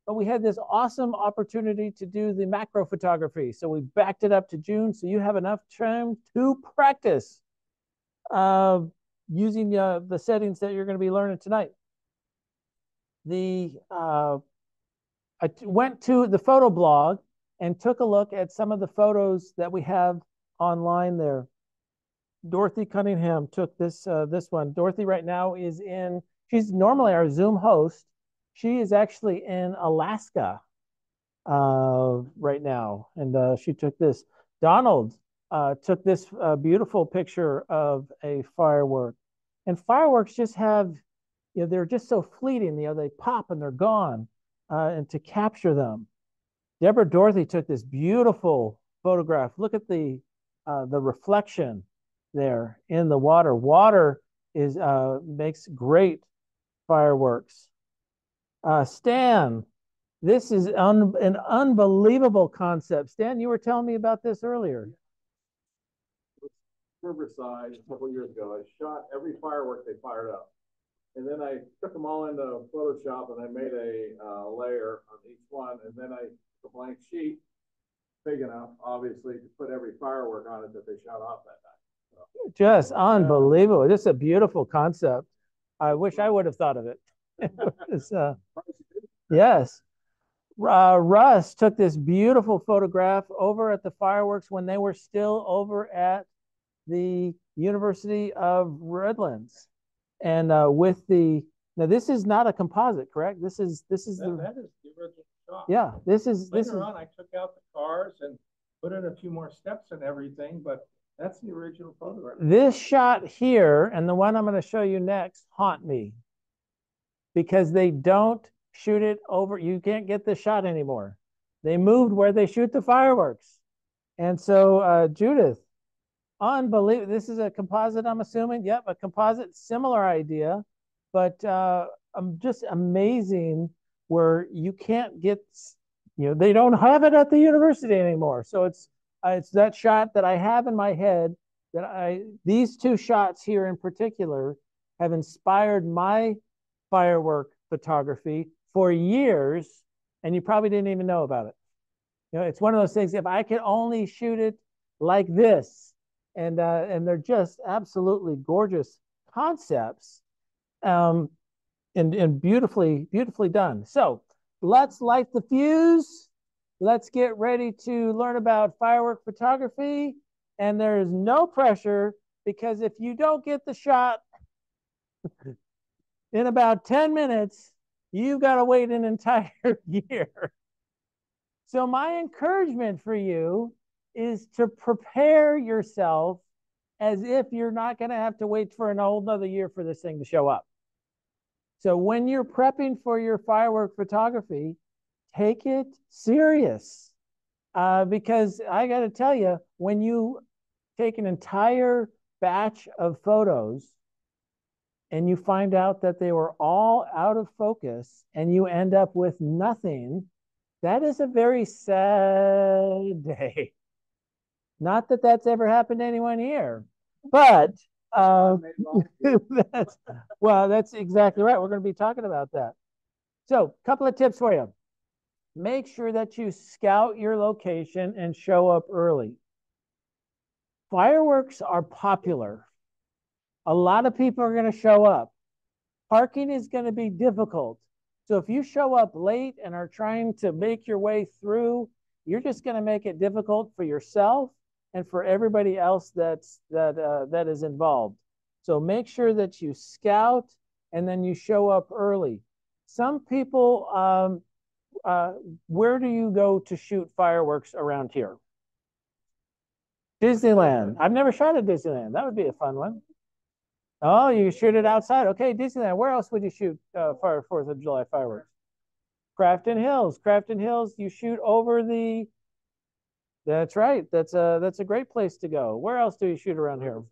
but we had this awesome opportunity to do the macro photography. So we backed it up to June. So you have enough time to practice uh, using the settings that you're going to be learning tonight. I went to the photo blog and took a look at some of the photos that we have online there. Dorothy Cunningham took this one. Dorothy right now is in, she's normally our Zoom host. She is actually in Alaska right now, and she took this. Donald took this beautiful picture of a firework, and fireworks just have, they're just so fleeting. They pop and they're gone, and to capture them. Deborah Dorothy took this beautiful photograph. Look at the reflection there in the water. Water is makes great fireworks. Stan, this is an unbelievable concept. Stan, you were telling me about this earlier. Riverside a couple of years ago. I shot every firework they fired up. And then I took them all into Photoshop and I made a layer on each one. And then I took a blank sheet, big enough, obviously, to put every firework on it that they shot off that night. So, Just unbelievable. Just a beautiful concept. I wish I would have thought of it. Yes. Russ took this beautiful photograph over at the fireworks when they were still over at the University of Redlands, and with the now this is not a composite, correct? This is that is the original shot. Yeah, this is later on. I took out the cars and put in a few more steps and everything, but that's the original photograph. This shot here and the one I'm going to show you next haunt me because they don't shoot it over. You can't get the shot anymore. They moved where they shoot the fireworks, and so Judith. Unbelievable. This is a composite, I'm assuming. Yep, a composite, similar idea, but just amazing where you can't get, they don't have it at the university anymore. So it's that shot that I have in my head these two shots here in particular have inspired my firework photography for years, and you probably didn't even know about it. It's one of those things, if I could only shoot it like this, and they're just absolutely gorgeous concepts, and beautifully done. So let's light the fuse. Let's get ready to learn about firework photography. And there is no pressure because if you don't get the shot in about 10 minutes, you've got to wait an entire year. So my encouragement for you is to prepare yourself as if you're not going to have to wait for an whole another year for this thing to show up. So when you're prepping for your firework photography, take it serious. Because I got to tell you, when you take an entire batch of photos and you find out that they were all out of focus and you end up with nothing, that is a very sad day. Not that that's ever happened to anyone here, but that's exactly right. We're going to be talking about that. So, a couple of tips for you. Make sure that you scout your location and show up early. Fireworks are popular. A lot of people are going to show up. Parking is going to be difficult. So if you show up late and are trying to make your way through, you're just going to make it difficult for yourself and for everybody else that is involved. So make sure that you scout and then you show up early. Some people, where do you go to shoot fireworks around here? Disneyland. I've never shot at Disneyland. That would be a fun one. Oh, you shoot it outside. Okay, Disneyland. Where else would you shoot 4th of July fireworks? Crafton Hills. Crafton Hills, you shoot over the. That's right. That's a great place to go. Where else do you shoot around here?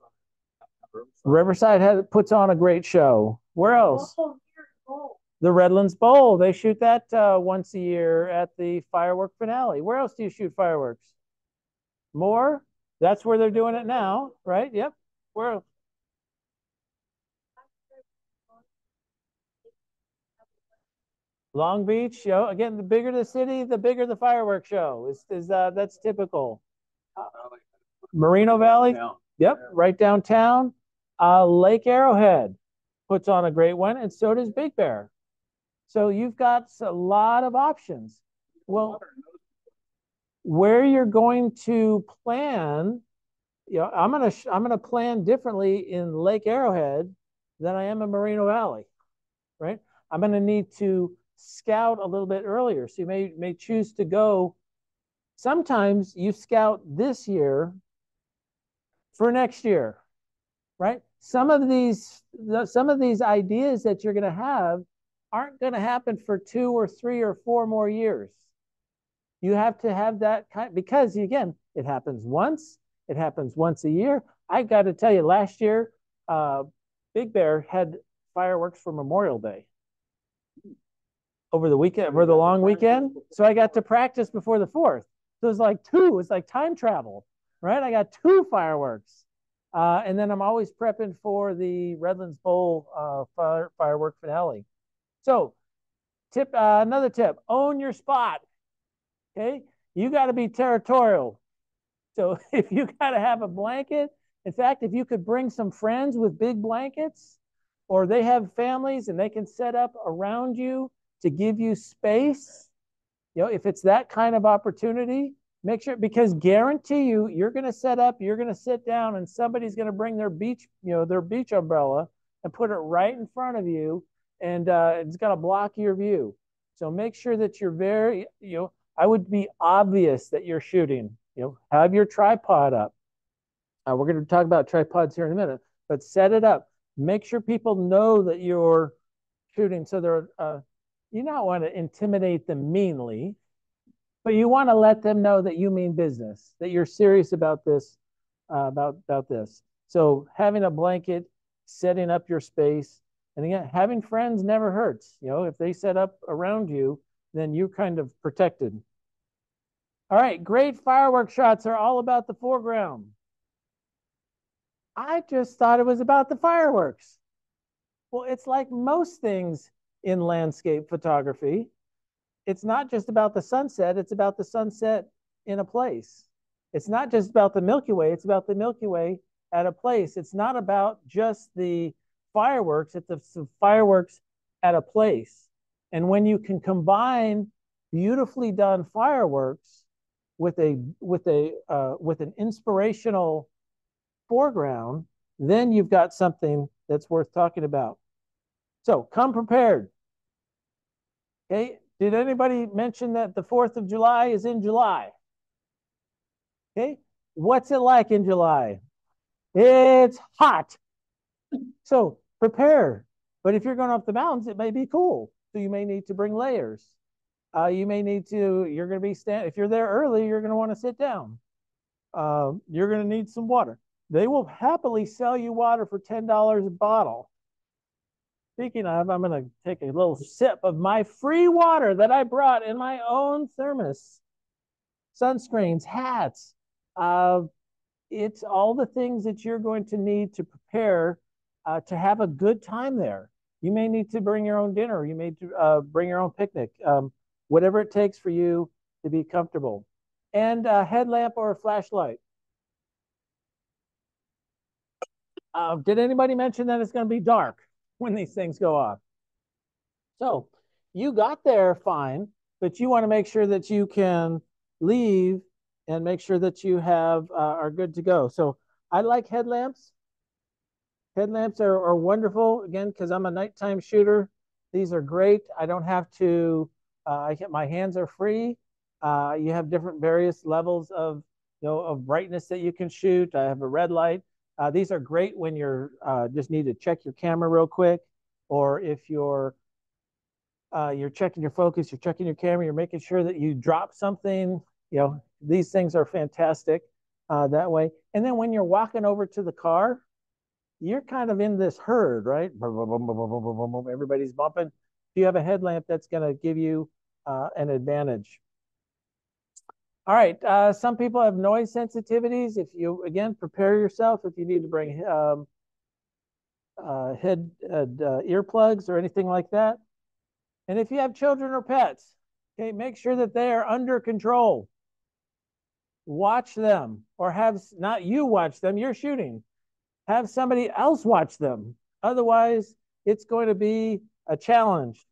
Riverside puts on a great show. Where else? The Redlands Bowl. They shoot that once a year at the firework finale. Where else do you shoot fireworks? More? That's where they're doing it now, right? Yep. Where else? Long Beach, again, the bigger the city, the bigger the fireworks show. That's typical. Moreno Valley, yep, right downtown. Lake Arrowhead puts on a great one, and so does Big Bear. So you've got a lot of options. Well, where you're going to plan, I'm gonna plan differently in Lake Arrowhead than I am in Moreno Valley, right? I'm gonna need to scout a little bit earlier. So you may choose to go. Sometimes you scout this year for next year, right? Some of these ideas that you're going to have aren't going to happen for 2 or 3 or 4 more years. You have to have that kind, because again, it happens once. It happens once a year. I got to tell you, last year, uh, Big Bear had fireworks for Memorial Day over the weekend, over the long weekend. So I got to practice before the 4th. So it was like two. It's like time travel, right? I got 2 fireworks. And then I'm always prepping for the Redlands Bowl firework finale. So another tip, own your spot. Okay. You got to be territorial. So if you got to have a blanket, in fact, if you could bring some friends with big blankets, or they have families and they can set up around you to give you space, if it's that kind of opportunity, make sure, because guarantee you're going to set up, you're going to sit down, and somebody's going to bring their beach umbrella and put it right in front of you, and it's going to block your view. So make sure that you're very, I would be obvious that you're shooting. Have your tripod up. We're going to talk about tripods here in a minute, but set it up. Make sure people know that you're shooting. So you don't want to intimidate them meanly, but you want to let them know that you mean business, that you're serious about this, about this. So having a blanket, setting up your space, and again, having friends never hurts. If they set up around you, then you're kind of protected. All right, great firework shots are all about the foreground. I just thought it was about the fireworks. Well, it's like most things in landscape photography. It's not just about the sunset, it's about the sunset in a place. It's not just about the Milky Way, it's about the Milky Way at a place. It's not about just the fireworks, it's the fireworks at a place. And when you can combine beautifully done fireworks with an inspirational foreground, then you've got something that's worth talking about. So come prepared. Okay. Did anybody mention that the 4th of July is in July? Okay. What's it like in July? It's hot. So prepare. But if you're going up the mountains, it may be cool. So you may need to bring layers. You're going to be if you're there early, you're going to want to sit down. You're going to need some water. They will happily sell you water for $10 a bottle. Speaking of, I'm going to take a little sip of my free water that I brought in my own thermos. Sunscreens, hats. It's all the things that you're going to need to prepare to have a good time there. You may need to bring your own dinner. You may bring your own picnic. Whatever it takes for you to be comfortable. And a headlamp or a flashlight. Did anybody mention that it's going to be dark when these things go off? So you got there fine, but you want to make sure that you can leave and make sure that you are good to go. So I like headlamps. Headlamps are wonderful, again, because I'm a nighttime shooter. These are great. I don't have to, my hands are free. You have different various levels of brightness that you can shoot. I have a red light. These are great when you're just need to check your camera real quick, or if you're checking your focus, you're checking your camera, you're making sure that you drop something. These things are fantastic that way. And then when you're walking over to the car, you're kind of in this herd, right? Everybody's bumping. If you have a headlamp, that's going to give you an advantage. All right. Some people have noise sensitivities. If you, again, prepare yourself if you need to bring earplugs or anything like that. And if you have children or pets, okay, make sure that they are under control. Watch them, or have not you watch them, you're shooting. Have somebody else watch them. Otherwise, it's going to be a challenge.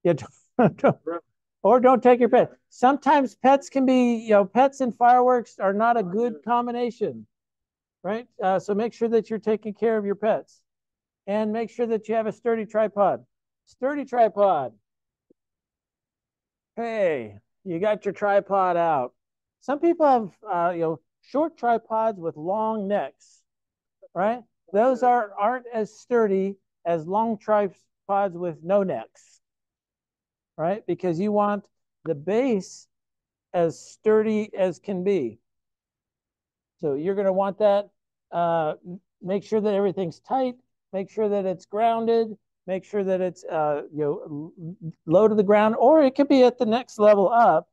Yeah, or don't take your pet. Sometimes pets can be, pets and fireworks are not a good combination, right? So make sure that you're taking care of your pets, and make sure that you have a sturdy tripod. Sturdy tripod. Hey, you got your tripod out. Some people have, short tripods with long necks, right? Those aren't as sturdy as long tripods with no necks, right? Because you want the base as sturdy as can be. So you're going to want that. Make sure that everything's tight. Make sure that it's grounded. Make sure that it's low to the ground, or it could be at the next level up.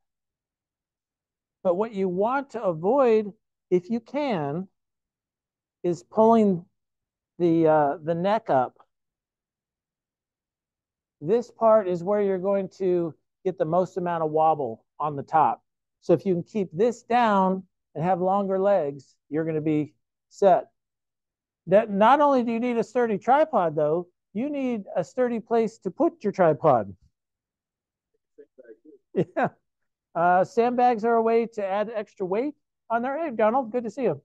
But what you want to avoid, if you can, is pulling the neck up. This part is where you're going to get the most amount of wobble on the top. So if you can keep this down and have longer legs, you're going to be set. That not only do you need a sturdy tripod, though, you need a sturdy place to put your tripod. Yeah. Sandbags are a way to add extra weight on there. Hey, Donald, good to see you.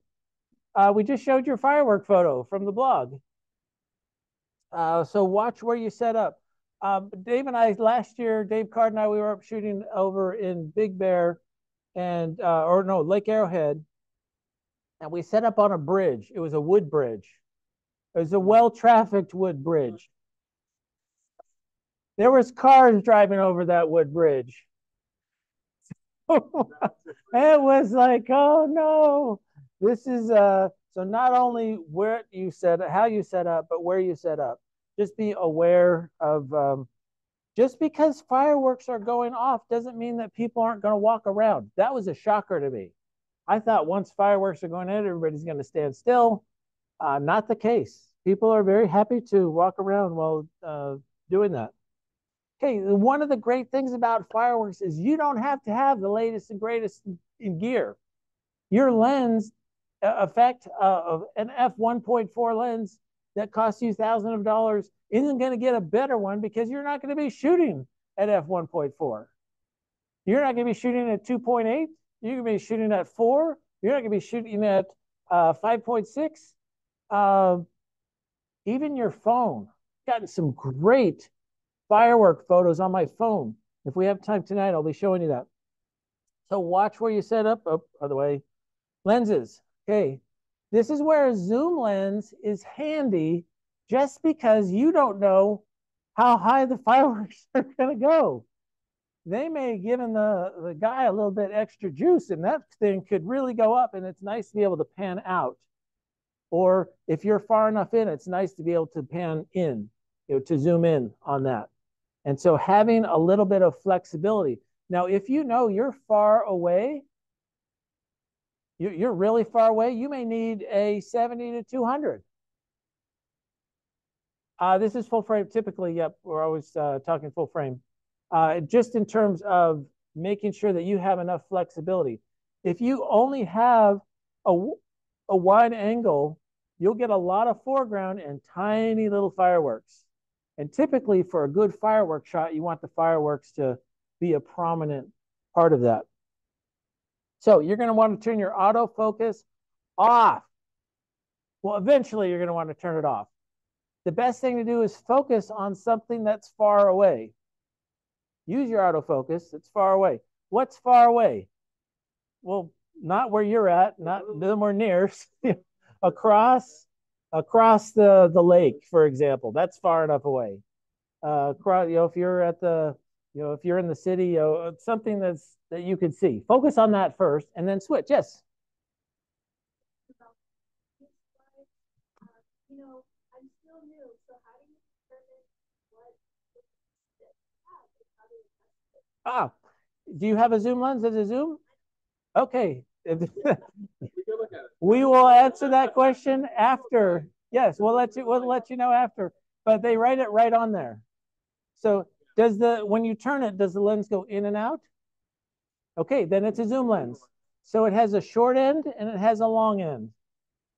We just showed your firework photo from the blog. So watch where you set up. Dave and I last year, Dave Card and I, we were up shooting over in Big Bear and Lake Arrowhead, and we set up on a bridge. It was a wood bridge. It was a well-trafficked wood bridge. There was cars driving over that wood bridge. It was like, oh no, this is so not only where you set how you set up, but where you set up. Just be aware of just because fireworks are going off doesn't mean that people aren't going to walk around. That was a shocker to me. I thought once fireworks are going in, everybody's going to stand still. Not the case. People are very happy to walk around while doing that. Okay, one of the great things about fireworks is you don't have to have the latest and greatest in gear. Your lens effect of an f1.4 lens that costs you thousands of dollars isn't going to get a better one because you're not going to be shooting at f1.4. You're not going to be shooting at 2.8. You're going to be shooting at 4. You're not going to be shooting at 5.6. Even your phone. Gotten some great firework photos on my phone. If we have time tonight, I'll be showing you that. So watch where you set up. Oh, other way. Lenses. Okay. This is where a zoom lens is handy just because you don't know how high the fireworks are going to go. They may have given the guy a little bit extra juice, and that thing could really go up, and it's nice to be able to pan out. Or if you're far enough in, it's nice to be able to pan in, to zoom in on that. And so having a little bit of flexibility. Now, if you know you're far away, you're really far away, you may need a 70 to 200. This is full frame. Typically, yep, we're always talking full frame. Just in terms of making sure that you have enough flexibility. If you only have a wide angle, you'll get a lot of foreground and tiny little fireworks. And typically for a good firework shot, you want the fireworks to be a prominent part of that. So you're going to want to turn your autofocus off. Well, eventually you're going to want to turn it off. The best thing to do is focus on something that's far away. Use your autofocus. It's far away. What's far away? Well, not where you're at, not nowhere near. across the lake, for example. That's far enough away. Across, if you're at the, if you're in the city, something that you can see. Focus on that first, and then switch. Yes. I'm still new, so how do you determine what do you have a zoom lens as a zoom? Okay. We will answer that question after. Yes, we'll let you know after. But they write it right on there. So when you turn it, does the lens go in and out? Okay, then it's a zoom lens. So it has a short end and it has a long end.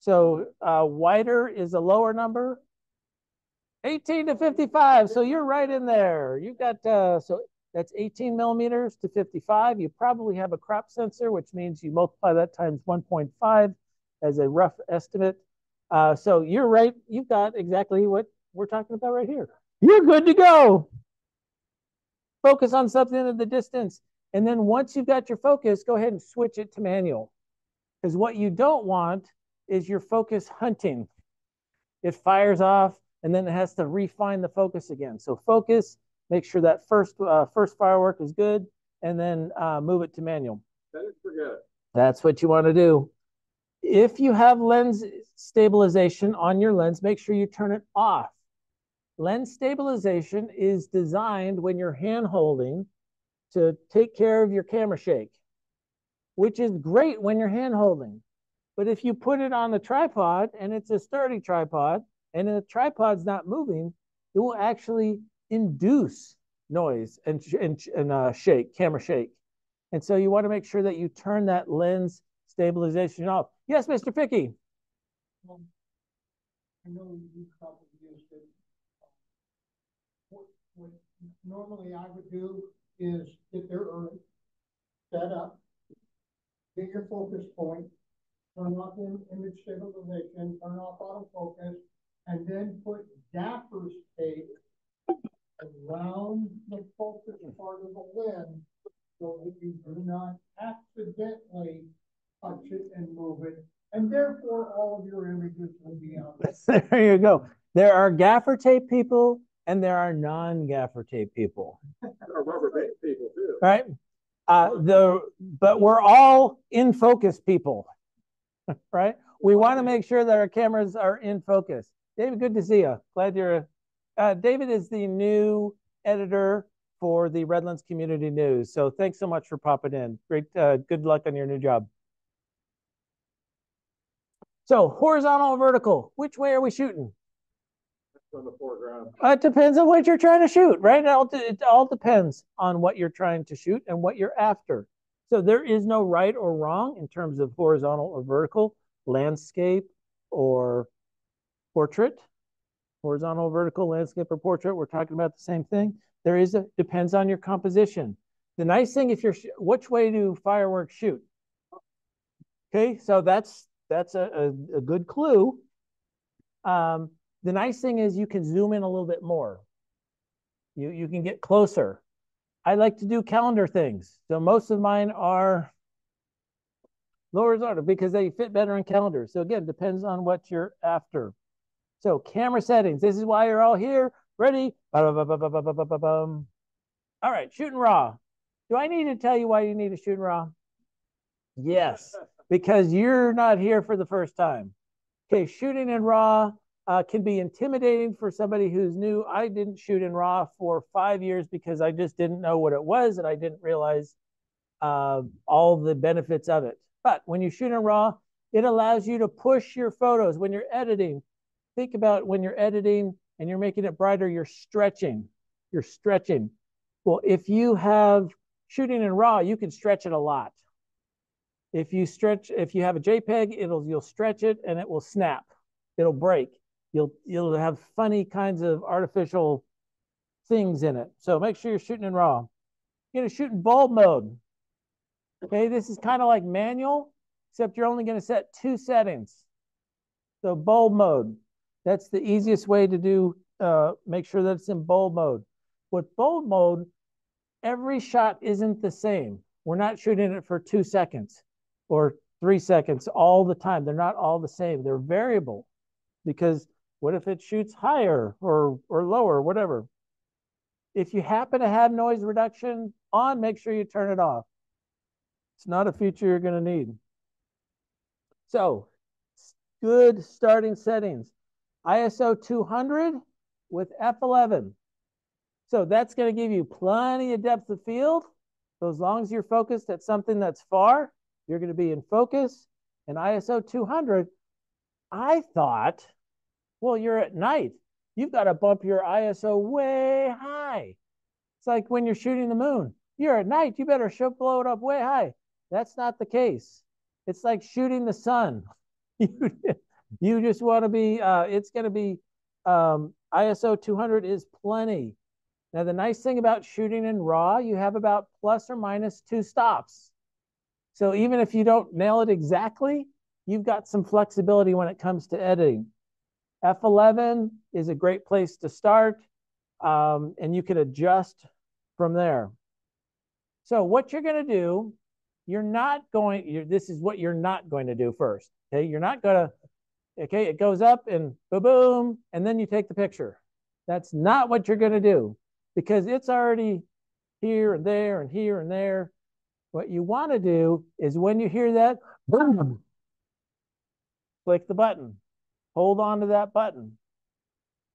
So wider is a lower number, 18 to 55. So you're right in there. You got, so that's 18 millimeters to 55. You probably have a crop sensor, which means you multiply that times 1.5 as a rough estimate. So you're right. You've got exactly what we're talking about right here. You're good to go. Focus on something in the distance. And then once you've got your focus, go ahead and switch it to manual. Because what you don't want is your focus hunting. It fires off and then it has to refine the focus again. So focus, make sure that first firework is good, and then move it to manual. Forget it. That's what you want to do. If you have lens stabilization on your lens, make sure you turn it off. Lens stabilization is designed when you're hand holding to take care of your camera shake, which is great when you're hand holding. But if you put it on the tripod and it's a sturdy tripod and the tripod's not moving, it will actually induce noise and shake, camera shake. And so you want to make sure that you turn that lens stabilization off. Yes, Mr. Picky. I know you probably used it. What normally I would do is get there early, set up, get your focus point, turn off image stabilization, turn off autofocus, and then put gaffer's tape around the focus part of the lens so that you do not accidentally touch it and move it. And therefore, all of your images will be out. There you go. There are gaffer tape people and there are non-gaffer tape people. There are rubber band people too. Right? But we're all in focus people, right? We want to make sure that our cameras are in focus. David, good to see you. Glad you're. David is the new editor for the Redlands Community News. So thanks so much for popping in. Great, good luck on your new job. So horizontal or vertical, which way are we shooting? On the foreground. It depends on what you're trying to shoot, right? It all depends on what you're trying to shoot and what you're after. So there is no right or wrong in terms of horizontal or vertical, landscape or portrait. Horizontal, vertical, landscape, or portrait, we're talking about the same thing. Depends on your composition. The nice thing, which way do fireworks shoot? Okay, so that's a good clue. The nice thing is you can zoom in a little bit more. You can get closer. I like to do calendar things. So most of mine are horizontal because they fit better in calendars. So again, depends on what you're after. So camera settings. This is why you're all here. Ready? All right, shooting raw. Do I need to tell you why you need to shoot raw? Yes, because you're not here for the first time. Okay, shooting in raw can be intimidating for somebody who's new. I didn't shoot in raw for 5 years because I just didn't know what it was and I didn't realize all the benefits of it. But when you shoot in raw, it allows you to push your photos when you're editing. Think about when you're editing and you're making it brighter, you're stretching. You're stretching. Well, if you have shooting in raw, you can stretch it a lot. If you have a JPEG, you'll stretch it and it will snap. It'll break. You'll have funny kinds of artificial things in it. So make sure you're shooting in raw. You're gonna shoot in bulb mode. Okay, this is kind of like manual, except you're only gonna set 2 settings. So bulb mode. That's the easiest way to do, make sure that it's in bulb mode. With bulb mode, every shot isn't the same. We're not shooting it for 2 seconds or 3 seconds all the time. They're not all the same. They're variable because what if it shoots higher or lower, whatever. If you happen to have noise reduction on, make sure you turn it off. It's not a feature you're going to need. So good starting settings. ISO 200 with f11. So that's going to give you plenty of depth of field. So as long as you're focused at something that's far, you're going to be in focus. And ISO 200, I thought, well, you're at night. you've got to bump your ISO way high. It's like when you're shooting the moon. You're at night, you better blow it up way high. That's not the case. It's like shooting the sun. You just want to be, it's going to be ISO 200 is plenty. Now, the nice thing about shooting in RAW, you have about plus or minus 2 stops. So even if you don't nail it exactly, you've got some flexibility when it comes to editing. F11 is a great place to start, and you can adjust from there. So what you're going to do, this is what you're not going to do first. Okay, you're not going to, okay, it goes up and boom, and then you take the picture. That's not what you're going to do because it's already here and there and here and there. What you want to do is when you hear that, boom, click the button. Hold on to that button.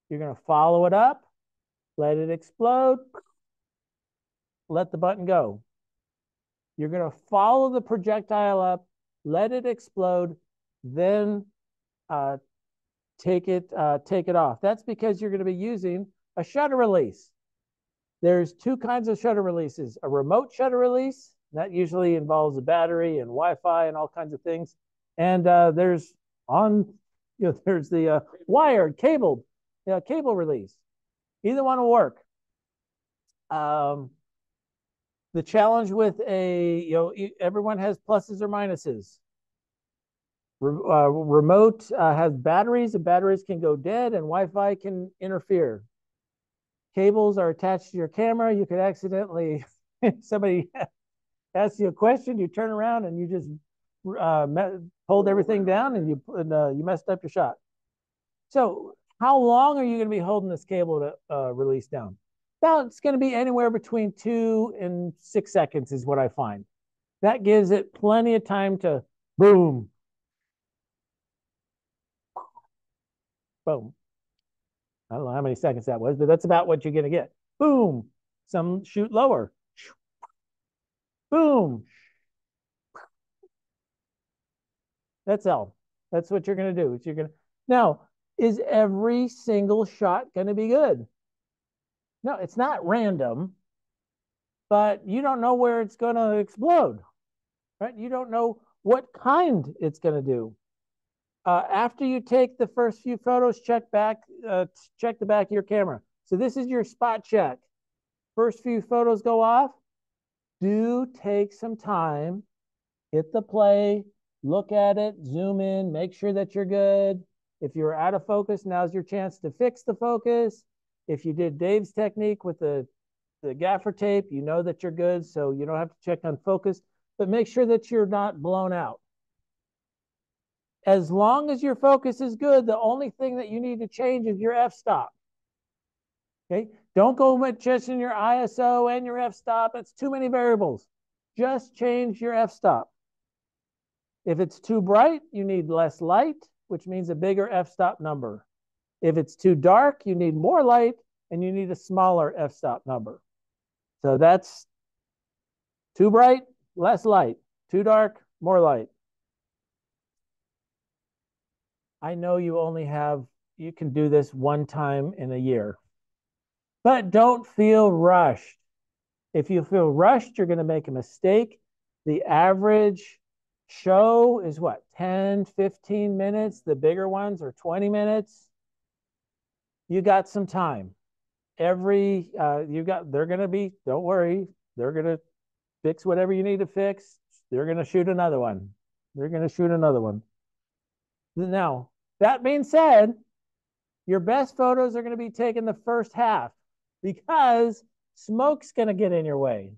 You're going to follow it up, let it explode, let the button go. You're going to follow the projectile up, let it explode, then take it off. That's because you're going to be using a shutter release. There's 2 kinds of shutter releases. A remote shutter release, that usually involves a battery and Wi-Fi and all kinds of things. And there's the wired, cable release. Either one will work. The challenge with everyone has pluses or minuses. Remote has batteries, and batteries can go dead, and Wi-Fi can interfere. Cables are attached to your camera. You could accidentally, somebody asks you a question, you turn around and you just hold everything down, and you messed up your shot. So how long are you going to be holding this cable to release down? It's going to be anywhere between 2 and 6 seconds is what I find. That gives it plenty of time to boom, boom. I don't know how many seconds that was, but that's about what you're going to get. Boom. Some shoot lower. Boom. That's all. That's what you're going to do. Now, is every single shot going to be good? No, it's not random, but you don't know where it's going to explode, right? You don't know what kind it's going to do. After you take the first few photos, check the back of your camera. So this is your spot check. First few photos go off. Do take some time, hit the play, look at it, zoom in, make sure that you're good. If you're out of focus, now's your chance to fix the focus. If you did Dave's technique with the gaffer tape, you know that you're good, so you don't have to check on focus, but make sure that you're not blown out. As long as your focus is good, the only thing that you need to change is your f-stop. Okay? Don't go with just in your ISO and your f-stop. It's too many variables. Just change your f-stop. If it's too bright, you need less light, which means a bigger f-stop number. If it's too dark, you need more light, and you need a smaller f-stop number. So that's too bright, less light. Too dark, more light. I know you can do this one time in a year, but don't feel rushed. If you feel rushed, you're going to make a mistake. The average show is what, 10, 15 minutes? The bigger ones are 20 minutes. You got some time. They're going to be, don't worry, they're going to fix whatever you need to fix. They're going to shoot another one. Now, that being said, your best photos are going to be taken the first half because smoke's going to get in your way.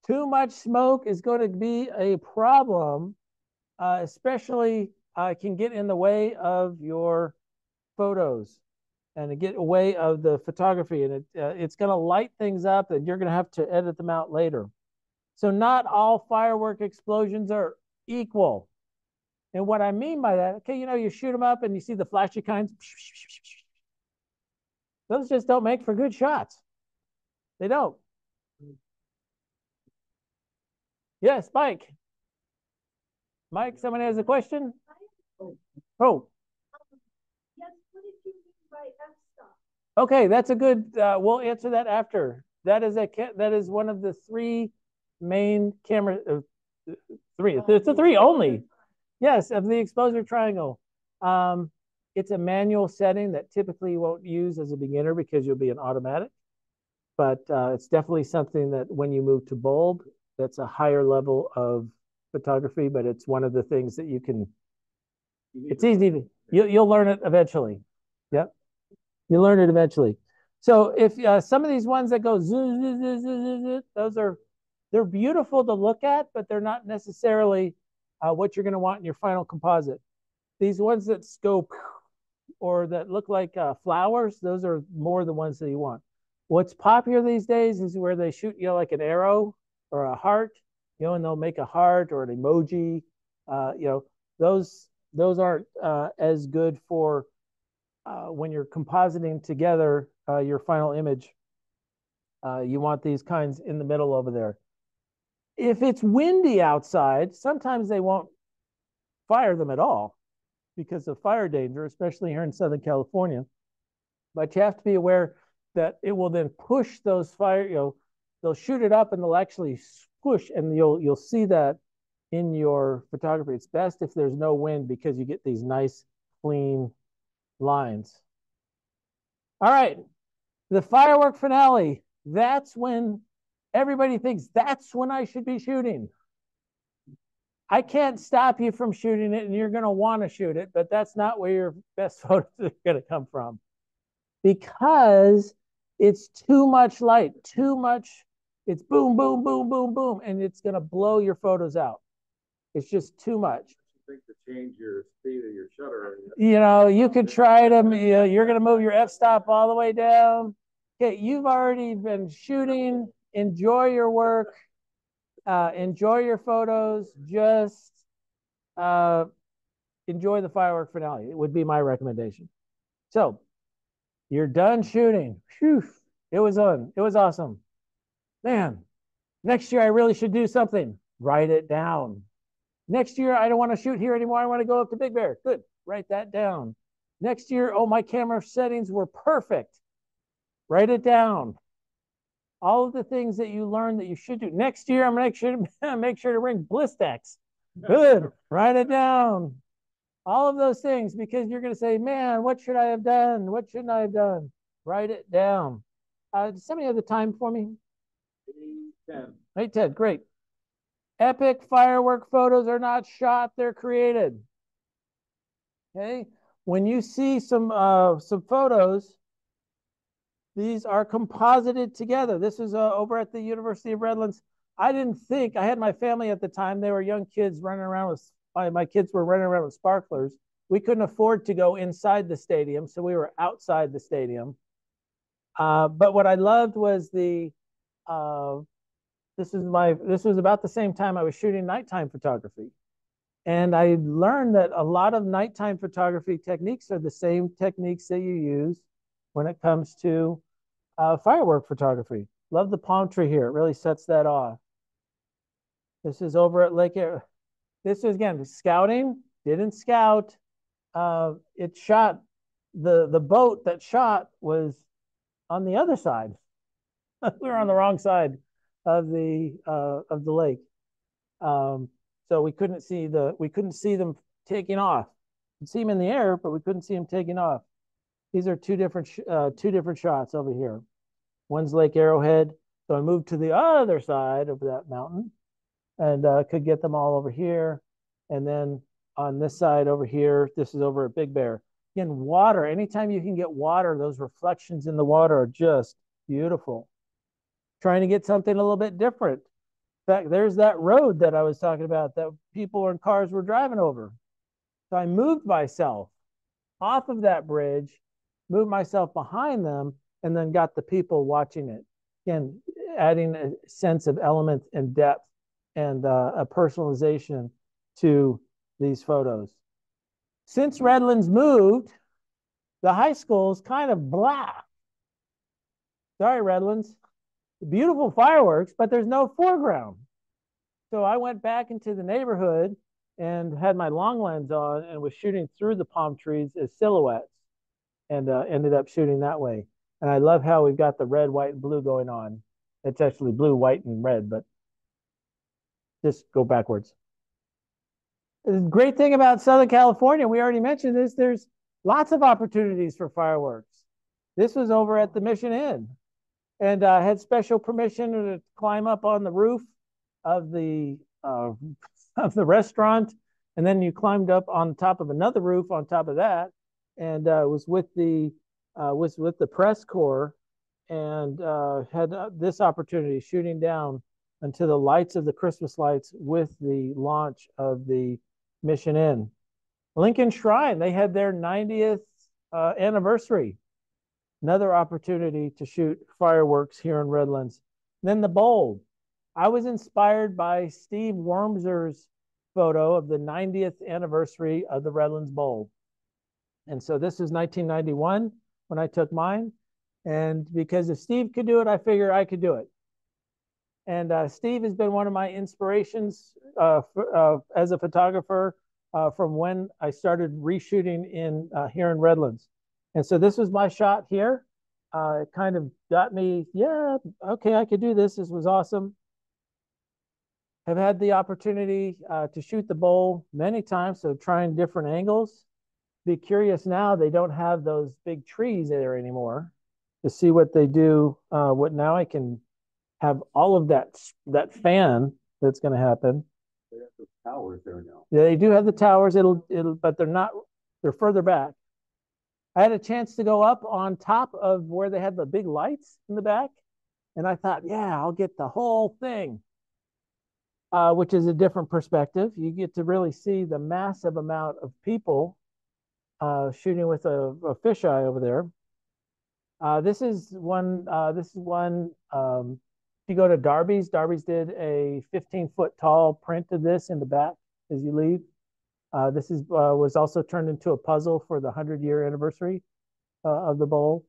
Too much smoke is going to be a problem, especially can get in the way of your photos and to get away of the photography. And it's going to light things up and you're going to have to edit them out later. So not all firework explosions are equal. And what I mean by that, okay, you shoot them up and you see the flashy kinds. Those just don't make for good shots. They don't. Yes, Mike. Mike, someone has a question? Oh. Yes, what did you mean by Okay, that's a good. We'll answer that after. That is one of the three main camera. Three. It's a three only. Yes, of the exposure triangle. Um, it's a manual setting that typically you won't use as a beginner because you'll be an automatic. But it's definitely something that when you move to bulb, that's a higher level of photography. But it's one of the things that you can. It's easy to. You'll learn it eventually. Yep. You learn it eventually. So if some of these ones that go those are they're beautiful to look at, but they're not necessarily what you're going to want in your final composite. These ones that go or that look like flowers, those are more the ones that you want. What's popular these days is where they shoot like an arrow or a heart, and they'll make a heart or an emoji. Those aren't as good for when you're compositing together your final image. You want these kinds in the middle over there. If it's windy outside, sometimes they won't fire them at all because of fire danger, especially here in Southern California. But you have to be aware that it will then push those fire, they'll shoot it up and they'll actually push, and you'll see that in your photography. It's best if there's no wind because you get these nice clean lines. All right, the firework finale. That's when everybody thinks that's when I should be shooting. I can't stop you from shooting it, and you're going to want to shoot it, but that's not where your best photos are going to come from because it's too much light, too much. It's boom, boom, boom, boom, boom, and it's going to blow your photos out. It's just too much. I think to change your speed of your shutter. You could try to, you're going to move your f-stop all the way down. Okay, you've already been shooting. Enjoy your work. Enjoy your photos. Just enjoy the firework finale. It would be my recommendation. So you're done shooting. Whew, it was on. It was awesome. Man, next year I really should do something. Write it down. Next year I don't want to shoot here anymore. I want to go up to Big Bear. Good. Write that down. Next year, oh, my camera settings were perfect. Write it down. All of the things that you learned that you should do. Next year, I'm going to make sure to bring Blistex. Good. Write it down. All of those things, because you're going to say, man, what should I have done? What shouldn't I have done? Write it down. Does somebody have the time for me? 8:10. 8:10. Great. Epic firework photos are not shot, they're created. Okay. When you see some photos, these are composited together. This is over at the University of Redlands. I didn't think, I had my family at the time. They were young kids running around with, my kids were running around with sparklers. We couldn't afford to go inside the stadium, so we were outside the stadium. But what I loved was this was about the same time I was shooting nighttime photography. And I learned that a lot of nighttime photography techniques are the same techniques that you use when it comes to firework photography. Love the palm tree here. It really sets that off. This is over at Lake Air. This is, again, scouting. Didn't scout. It shot, the boat that shot was on the other side. We were on the wrong side of the lake. So we couldn't see them taking off. We could see them in the air, but we couldn't see them taking off. These are two different shots over here. One's Lake Arrowhead. So I moved to the other side of that mountain and could get them all over here. And then on this side over here, this is over at Big Bear. Again, water. Anytime you can get water, those reflections in the water are just beautiful. Trying to get something a little bit different. In fact, there's that road that I was talking about that people in cars were driving over. So I moved myself off of that bridge, moved myself behind them, and then got the people watching it. Again, adding a sense of element and depth and a personalization to these photos. Since Redlands moved, the high school is kind of blah. Sorry, Redlands. Beautiful fireworks, but there's no foreground. So I went back into the neighborhood and had my long lens on and was shooting through the palm trees as silhouettes and ended up shooting that way. And I love how we've got the red, white, and blue going on. It's actually blue, white, and red, but just go backwards. The great thing about Southern California, we already mentioned this, there's lots of opportunities for fireworks. This was over at the Mission Inn, and I had special permission to climb up on the roof of the restaurant, and then you climbed up on top of another roof on top of that, and was with the press corps, and had this opportunity shooting down into the lights of the Christmas lights with the launch of the Mission Inn. Lincoln Shrine, they had their 90th anniversary. Another opportunity to shoot fireworks here in Redlands. Then the bowl. I was inspired by Steve Wormser's photo of the 90th anniversary of the Redlands Bowl. And so this is 1991 when I took mine. And because if Steve could do it, I figured I could do it. And Steve has been one of my inspirations as a photographer from when I started reshooting here in Redlands. And so this was my shot here. It kind of got me, yeah, okay, I could do this. This was awesome. Have had the opportunity to shoot the bowl many times, so trying different angles. Be curious now, they don't have those big trees there anymore to see what they do. What now I can have all of that fan that's going to happen. They have the towers there now. Yeah, they do have the towers. But they're further back. I had a chance to go up on top of where they had the big lights in the back, and I thought, yeah, I'll get the whole thing, which is a different perspective. You get to really see the massive amount of people shooting with a fisheye over there. This is one. If you go to Darby's did a 15-foot tall print of this in the back as you leave. This was also turned into a puzzle for the 100-year anniversary of the bowl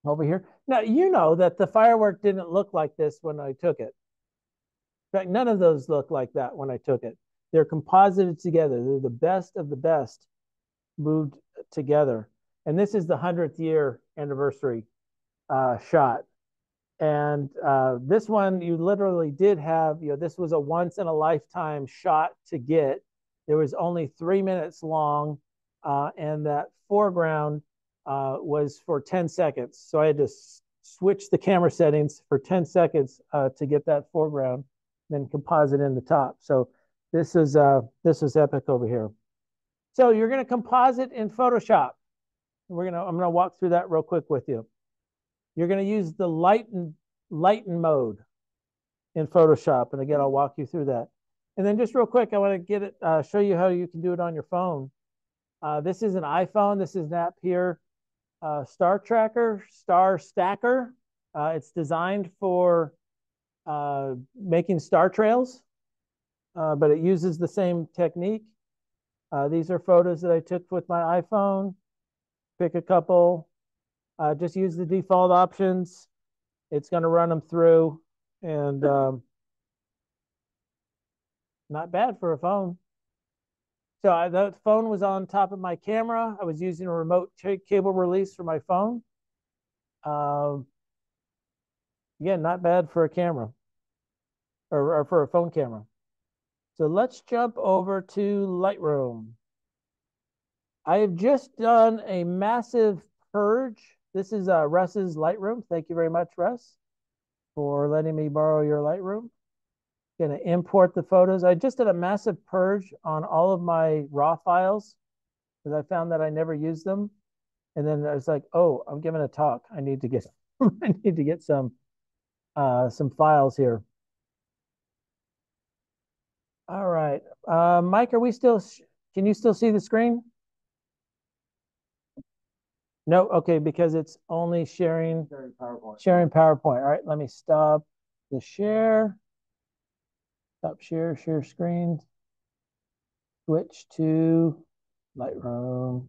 over here. Now, you know that the firework didn't look like this when I took it. In fact, none of those look like that when I took it. They're composited together. They're the best of the best moved together. And this is the 100th year anniversary shot. And this one, you literally did have, this was a once in a lifetime shot to get. There was only 3 minutes long, and that foreground was for 10 seconds. So I had to switch the camera settings for 10 seconds to get that foreground, then composite in the top. So this is epic over here. So you're going to composite in Photoshop. I'm going to walk through that real quick with you. You're going to use the lighten mode in Photoshop. And again, I'll walk you through that. And then just real quick, I want to show you how you can do it on your phone. This is an iPhone. This is an app here, Star Tracker, Star Stacker. It's designed for making star trails, but it uses the same technique. These are photos that I took with my iPhone. Pick a couple. Just use the default options. It's going to run them through, and not bad for a phone. So the phone was on top of my camera. I was using a remote cable release for my phone. Again, not bad for a camera or for a phone camera. So let's jump over to Lightroom. I have just done a massive purge. This is Russ's Lightroom. Thank you very much, Russ, for letting me borrow your Lightroom. Going to import the photos. I just did a massive purge on all of my raw files because I found that I never used them. And then I was like, oh, I'm giving a talk. I need to get I need to get some files here. All right. Mike, can you still see the screen? No, okay, because it's only sharing PowerPoint. Sharing PowerPoint. All right, let me stop the share. Stop share screen. Switch to Lightroom.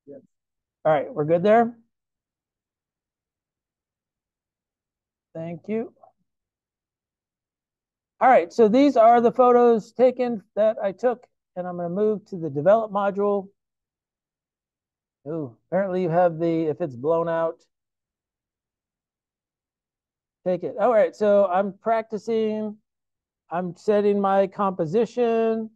Yes. All right, we're good there. Thank you. All right, so these are the photos taken that I took, and I'm going to move to the develop module. Ooh, apparently you have the, if it's blown out, take it. All right, so I'm practicing. I'm setting my composition.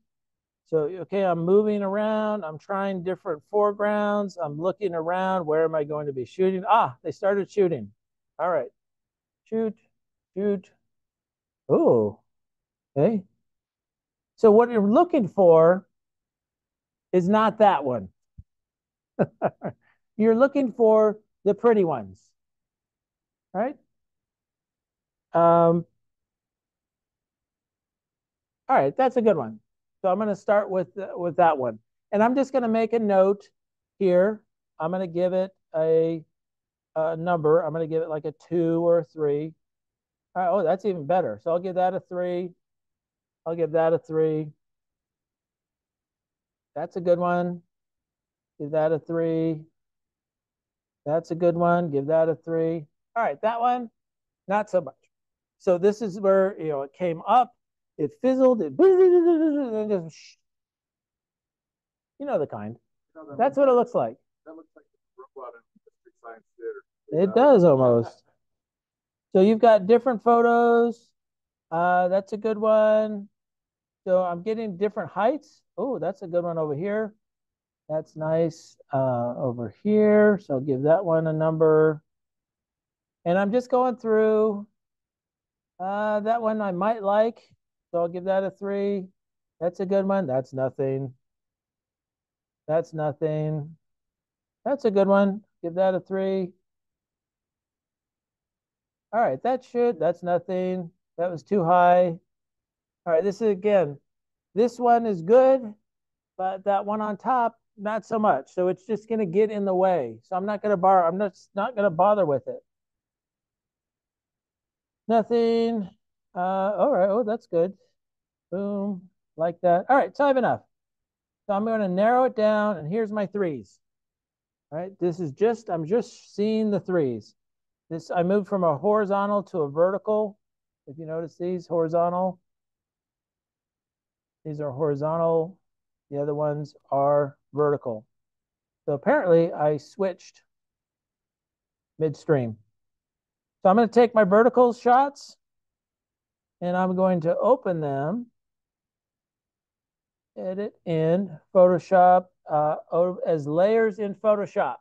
So, okay, I'm moving around. I'm trying different foregrounds. I'm looking around. Where am I going to be shooting? Ah, they started shooting. All right. Shoot, shoot. Oh, okay. So what you're looking for is not that one. You're looking for the pretty ones, right? All right, that's a good one. So I'm going to start with that one, and I'm just going to make a note here. I'm going to give it a number. I'm going to give it like a 2 or a 3. All right, oh, that's even better. So I'll give that a 3. I'll give that a 3. That's a good one. Give that a 3. That's a good one. Give that a 3. All right, that one, not so much. So this is where it came up, it fizzled, it and just the kind. That's what it looks like. That looks like a robot in Mystery Science Theater. It does almost. So you've got different photos. That's a good one. So I'm getting different heights. Oh, that's a good one over here. That's nice over here. So I'll give that one a number. And I'm just going through. That one I might like. So I'll give that a 3. That's a good one. That's nothing. That's nothing. That's a good one. Give that a 3. All right, that's nothing. That was too high. All right, this is again, this one is good, but that one on top, not so much. So it's just gonna get in the way. So I'm not gonna bother with it. Nothing. All right, oh, that's good. Boom, like that. All right, so I have enough. So I'm gonna narrow it down, and here's my 3s. All right, I'm just seeing the 3s. I moved from a horizontal to a vertical. If you notice these horizontal, these are horizontal. The other ones are vertical. So apparently I switched midstream. So I'm going to take my vertical shots and I'm going to open them, edit in Photoshop as layers in Photoshop.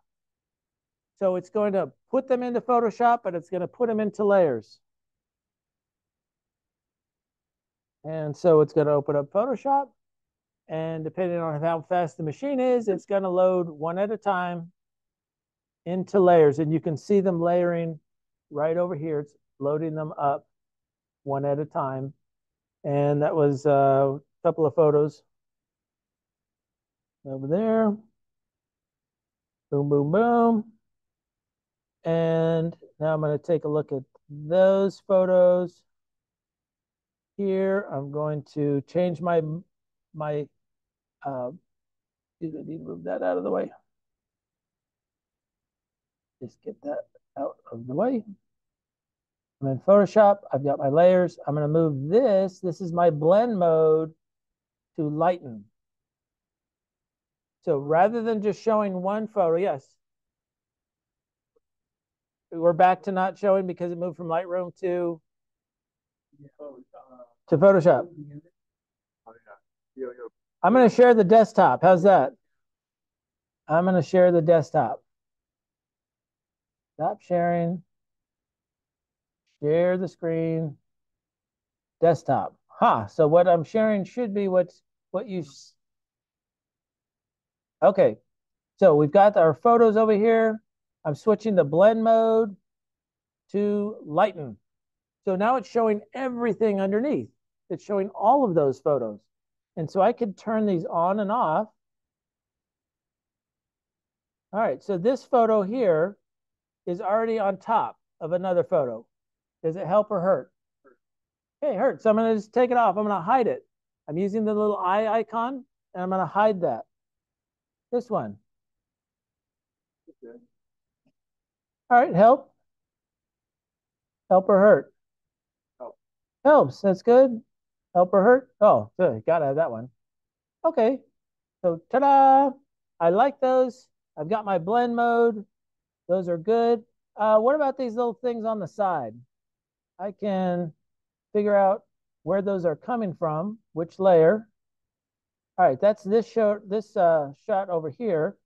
So it's going to put them into Photoshop, but it's going to put them into layers. And so it's going to open up Photoshop. And depending on how fast the machine is, it's going to load one at a time into layers. And you can see them layering right over here. It's loading them up one at a time. And that was a couple of photos over there. Boom, boom, boom. And now I'm going to take a look at those photos. Here, I'm going to change my I need to move that out of the way. Just get that out of the way. I'm in Photoshop. I've got my layers. I'm going to move this. This is my blend mode to lighten. So rather than just showing one photo, yes. We're back to not showing because it moved from Lightroom to Photoshop. I'm going to share the desktop. How's that? I'm going to share the desktop. Stop sharing. Share the screen. Desktop. So what I'm sharing should be what you. Okay. So we've got our photos over here. I'm switching the blend mode to lighten. So now it's showing everything underneath. It's showing all of those photos. And so I could turn these on and off. All right, so this photo here is already on top of another photo. Does it help or hurt? Hey, it hurts. So I'm going to just take it off. I'm going to hide it. I'm using the little eye icon, and I'm going to hide that. This one. All right, help. Help or hurt? Help. Helps. That's good. Help or hurt? Oh, good. Got to have that one. Okay. So, ta-da! I like those. I've got my blend mode. Those are good. What about these little things on the side? I can figure out where those are coming from, which layer. All right, that's this shot over here.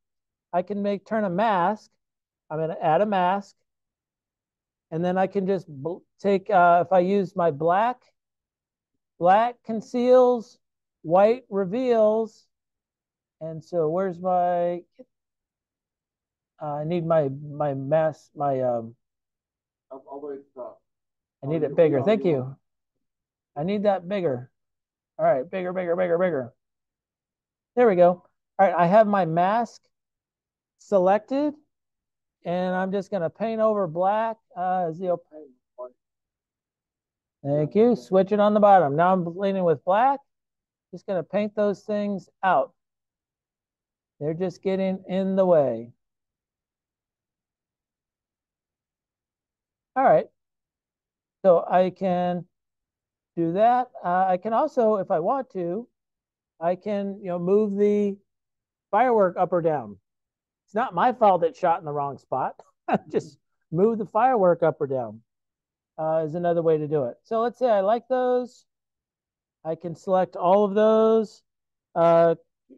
I can turn a mask. I'm going to add a mask. And then I can just take, if I use my black conceals, white reveals. And so where's my, I need my mask, All the way to the top. I need it bigger. Thank you. I need that bigger. All right, bigger, bigger, bigger, bigger. There we go. All right, I have my mask selected, and I'm just going to paint over black. Thank you. Switch it on the bottom. Now I'm blending with black. Just going to paint those things out. They're just getting in the way. All right. So I can do that. I can also, if I want to, I can, move the firework up or down. It's not my fault it shot in the wrong spot. Just move the firework up or down is another way to do it. So let's say I like those. I can select all of those.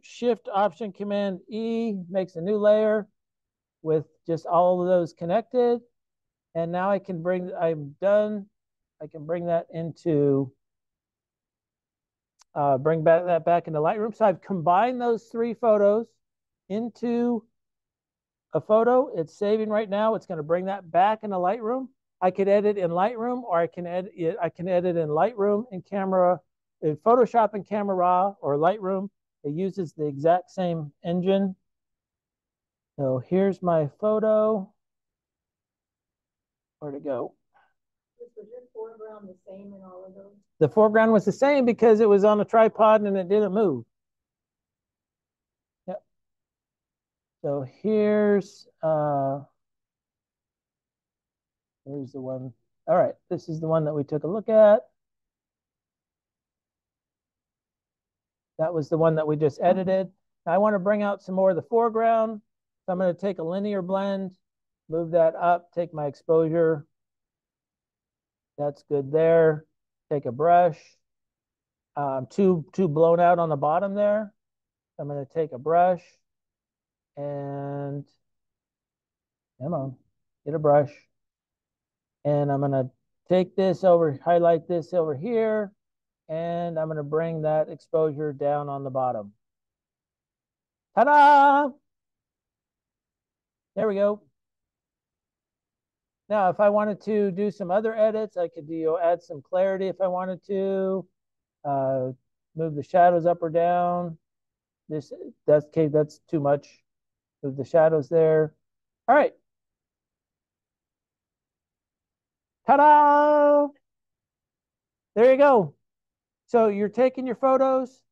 Shift Option Command E makes a new layer with just all of those connected. And now I'm done. I can bring that into, bring that back into Lightroom. So I've combined those 3 photos into a photo. It's saving right now. It's going to bring that back into Lightroom. I could edit in Lightroom, or I can edit in Lightroom and Camera, in Photoshop and Camera Raw, or Lightroom. It uses the exact same engine. So here's my photo. Where'd it go? Was your foreground the same in all of those? The foreground was the same because it was on a tripod and it didn't move. Yep. So here's the one. All right, this is the one that we took a look at. That was the one that we just edited. Now I want to bring out some more of the foreground. So I'm going to take a linear blend, move that up, take my exposure. That's good there. Take a brush. Too blown out on the bottom there. I'm going to take a brush and, come on, get a brush. And I'm going to take this over, highlight this over here, and I'm going to bring that exposure down on the bottom. Ta-da! There we go. Now, if I wanted to do some other edits, I could add some clarity if I wanted to. Move the shadows up or down. That's too much. Move the shadows there. All right. Ta-da! There you go. So you're taking your photos.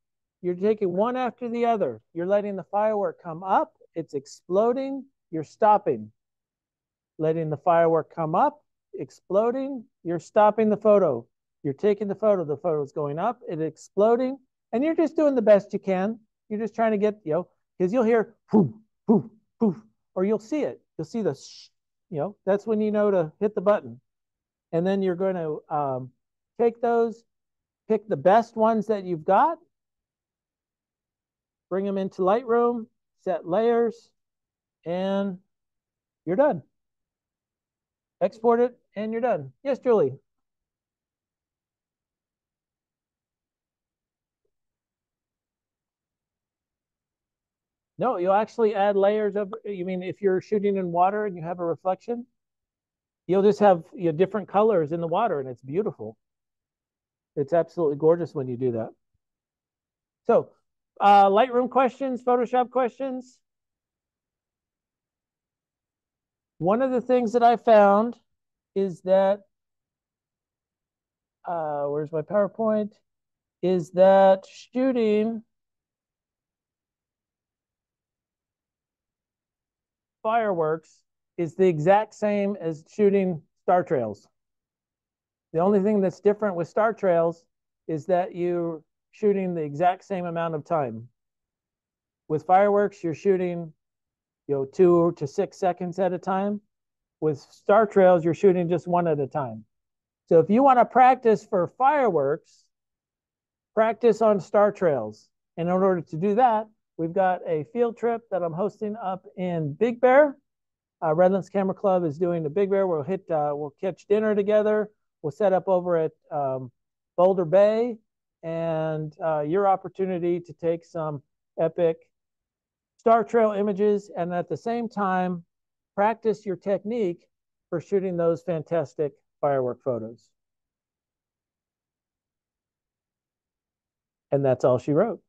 You're taking one after the other. You're letting the firework come up. It's exploding. You're stopping. Letting the firework come up, exploding. You're stopping the photo. You're taking the photo's going up, it's exploding, and you're just doing the best you can. You're just trying to get, because you'll hear poof, poof, poof, or you'll see it. You'll see the, that's when you know to hit the button. And then you're going to take those, pick the best ones that you've got, bring them into Lightroom, set layers, and you're done. Export it, and you're done. Yes, Julie. No, you'll actually add layers of, you mean if you're shooting in water and you have a reflection, you'll just have different colors in the water, and it's beautiful. It's absolutely gorgeous when you do that. So, Lightroom questions, Photoshop questions. One of the things that I found is that, where's my PowerPoint? Is that shooting fireworks is the exact same as shooting star trails. The only thing that's different with star trails is that you're shooting the exact same amount of time. With fireworks, you're shooting 2 to 6 seconds at a time. With star trails, you're shooting just one at a time. So if you want to practice for fireworks, practice on star trails. And in order to do that, we've got a field trip that I'm hosting up in Big Bear. Redlands Camera Club is doing the Big Bear. We'll catch dinner together. We'll set up over at Boulder Bay, and your opportunity to take some epic star trail images, and at the same time, practice your technique for shooting those fantastic firework photos. And that's all she wrote.